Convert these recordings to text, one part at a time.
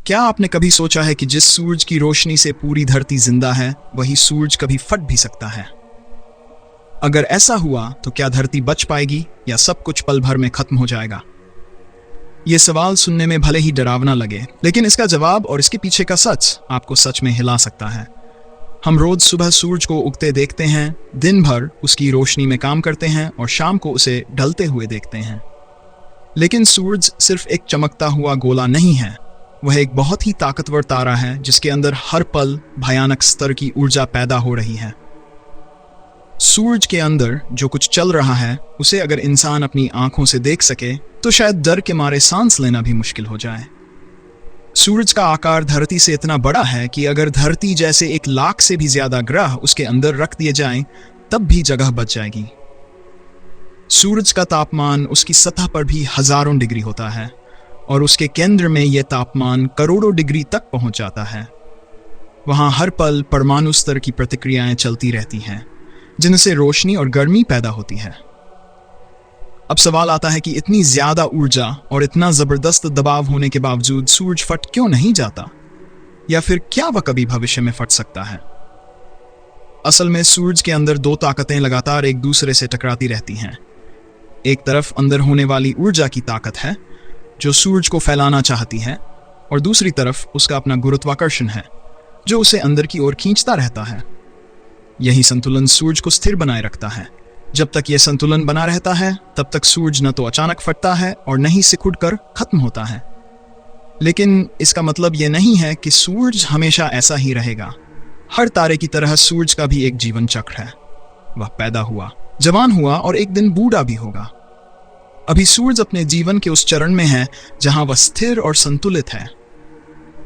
क्या आपने कभी सोचा है कि जिस सूरज की रोशनी से पूरी धरती जिंदा है, वही सूरज कभी फट भी सकता है? अगर ऐसा हुआ तो क्या धरती बच पाएगी या सब कुछ पल भर में खत्म हो जाएगा? ये सवाल सुनने में भले ही डरावना लगे, लेकिन इसका जवाब और इसके पीछे का सच आपको सच में हिला सकता है। हम रोज सुबह सूरज को उगते देखते हैं, दिन भर उसकी रोशनी में काम करते हैं और शाम को उसे ढलते हुए देखते हैं। लेकिन सूरज सिर्फ एक चमकता हुआ गोला नहीं है, वह एक बहुत ही ताकतवर तारा है जिसके अंदर हर पल भयानक स्तर की ऊर्जा पैदा हो रही है। सूरज के अंदर जो कुछ चल रहा है उसे अगर इंसान अपनी आंखों से देख सके तो शायद डर के मारे सांस लेना भी मुश्किल हो जाए। सूरज का आकार धरती से इतना बड़ा है कि अगर धरती जैसे 1 लाख से भी ज्यादा ग्रह उसके अंदर रख दिए जाएं, तब भी जगह बच जाएगी। सूरज का तापमान उसकी सतह पर भी हजारों डिग्री होता है और उसके केंद्र में यह तापमान करोड़ों डिग्री तक पहुंच जाता है। वहां हर पल परमाणु स्तर की प्रतिक्रियाएं चलती रहती हैं, जिनसे रोशनी और गर्मी पैदा होती है। अब सवाल आता है कि इतनी ज्यादा ऊर्जा और इतना जबरदस्त दबाव होने के बावजूद सूरज फट क्यों नहीं जाता, या फिर क्या वह कभी भविष्य में फट सकता है? असल में सूरज के अंदर 2 ताकतें लगातार एक दूसरे से टकराती रहती हैं। एक तरफ अंदर होने वाली ऊर्जा की ताकत है जो सूरज को फैलाना चाहती है, और दूसरी तरफ उसका अपना गुरुत्वाकर्षण है जो उसे अंदर की ओर खींचता रहता है। यही संतुलन सूरज को स्थिर बनाए रखता है। जब तक यह संतुलन बना रहता है तब तक सूरज न तो अचानक फटता है और न ही सिकुड़कर खत्म होता है। लेकिन इसका मतलब यह नहीं है कि सूरज हमेशा ऐसा ही रहेगा। हर तारे की तरह सूरज का भी एक जीवन चक्र है। वह पैदा हुआ, जवान हुआ और एक दिन बूढ़ा भी होगा। अभी सूरज अपने जीवन के उस चरण में है जहां वह स्थिर और संतुलित है।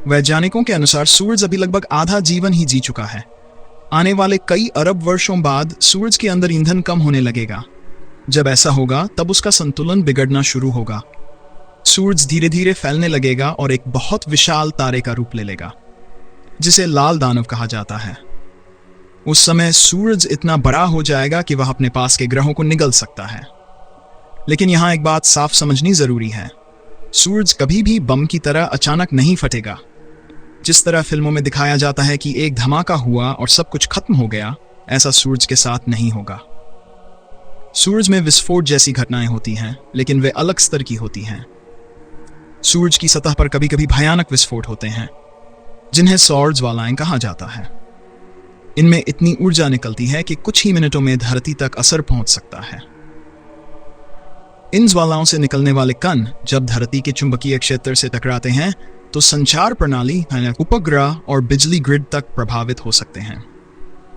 वैज्ञानिकों के अनुसार सूरज अभी लगभग आधा जीवन ही जी चुका है। आने वाले कई अरब वर्षों बाद सूरज के अंदर ईंधन कम होने लगेगा। जब ऐसा होगा तब उसका संतुलन बिगड़ना शुरू होगा। सूरज धीरे धीरे फैलने लगेगा और एक बहुत विशाल तारे का रूप ले लेगा, जिसे लाल दानव कहा जाता है। उस समय सूरज इतना बड़ा हो जाएगा कि वह अपने पास के ग्रहों को निगल सकता है। लेकिन यहां एक बात साफ समझनी जरूरी है, सूरज कभी भी बम की तरह अचानक नहीं फटेगा। जिस तरह फिल्मों में दिखाया जाता है कि एक धमाका हुआ और सब कुछ खत्म हो गया, ऐसा सूरज के साथ नहीं होगा। सूरज में विस्फोट जैसी घटनाएं होती हैं, लेकिन वे अलग स्तर की होती हैं। सूरज की सतह पर कभी कभी भयानक विस्फोट होते हैं, जिन्हें सौर ज्वालाएं कहा जाता है। इनमें इतनी ऊर्जा निकलती है कि कुछ ही मिनटों में धरती तक असर पहुंच सकता है। इन ज्वालाओं से निकलने वाले कण जब धरती के चुंबकीय क्षेत्र से टकराते हैं तो संचार प्रणाली, उपग्रह और बिजली ग्रिड तक प्रभावित हो सकते हैं।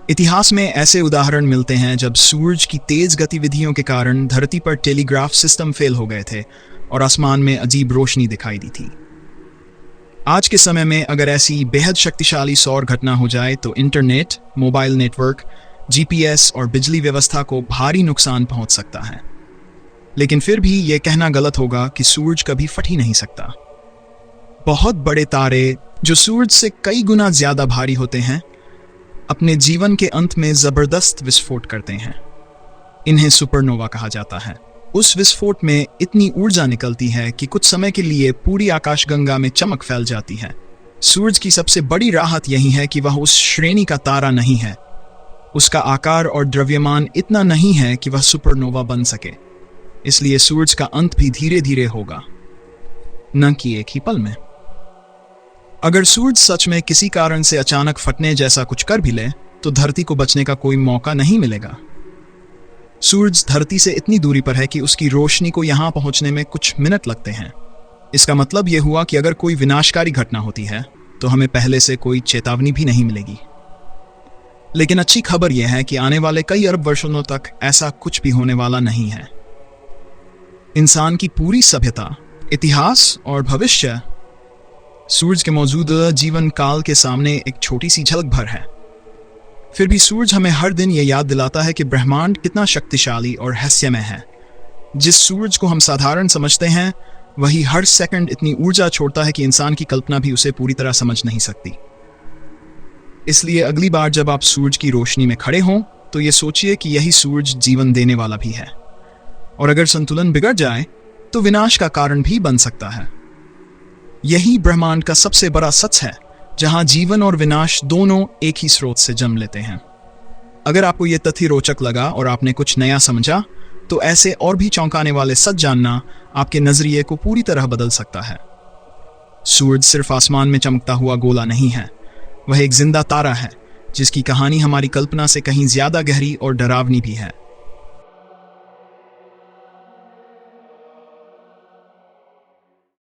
इतिहास में ऐसे उदाहरण मिलते हैं जब सूरज की तेज गतिविधियों के कारण धरती पर टेलीग्राफ सिस्टम फेल हो गए थे और आसमान में अजीब रोशनी दिखाई दी थी। आज के समय में अगर ऐसी बेहद शक्तिशाली सौर घटना हो जाए तो इंटरनेट, मोबाइल नेटवर्क, जीपीएस और बिजली व्यवस्था को भारी नुकसान पहुंच सकता है। लेकिन फिर भी यह कहना गलत होगा कि सूरज कभी फट ही नहीं सकता। बहुत बड़े तारे जो सूरज से कई गुना ज्यादा भारी होते हैं, अपने जीवन के अंत में जबरदस्त विस्फोट करते हैं। इन्हें सुपरनोवा कहा जाता है। उस विस्फोट में इतनी ऊर्जा निकलती है कि कुछ समय के लिए पूरी आकाशगंगा में चमक फैल जाती है। सूरज की सबसे बड़ी राहत यही है कि वह उस श्रेणी का तारा नहीं है। उसका आकार और द्रव्यमान इतना नहीं है कि वह सुपरनोवा बन सके। इसलिए सूरज का अंत भी धीरे धीरे होगा, न कि एक ही पल में। अगर सूरज सच में किसी कारण से अचानक फटने जैसा कुछ कर भी ले तो धरती को बचने का कोई मौका नहीं मिलेगा। सूरज धरती से इतनी दूरी पर है कि उसकी रोशनी को यहां पहुंचने में कुछ मिनट लगते हैं। इसका मतलब यह हुआ कि अगर कोई विनाशकारी घटना होती है तो हमें पहले से कोई चेतावनी भी नहीं मिलेगी। लेकिन अच्छी खबर यह है कि आने वाले कई अरब वर्षों तक ऐसा कुछ भी होने वाला नहीं है। इंसान की पूरी सभ्यता, इतिहास और भविष्य सूरज के मौजूदा जीवन काल के सामने एक छोटी सी झलक भर है। फिर भी सूरज हमें हर दिन यह याद दिलाता है कि ब्रह्मांड कितना शक्तिशाली और रहस्यमय है। जिस सूरज को हम साधारण समझते हैं, वही हर सेकंड इतनी ऊर्जा छोड़ता है कि इंसान की कल्पना भी उसे पूरी तरह समझ नहीं सकती। इसलिए अगली बार जब आप सूरज की रोशनी में खड़े हों तो ये सोचिए कि यही सूरज जीवन देने वाला भी है, और अगर संतुलन बिगड़ जाए तो विनाश का कारण भी बन सकता है। यही ब्रह्मांड का सबसे बड़ा सच है, जहां जीवन और विनाश दोनों एक ही स्रोत से जन्म लेते हैं। अगर आपको यह तथ्य रोचक लगा और आपने कुछ नया समझा, तो ऐसे और भी चौंकाने वाले सच जानना आपके नजरिए को पूरी तरह बदल सकता है। सूरज सिर्फ आसमान में चमकता हुआ गोला नहीं है, वह एक जिंदा तारा है जिसकी कहानी हमारी कल्पना से कहीं ज्यादा गहरी और डरावनी भी है।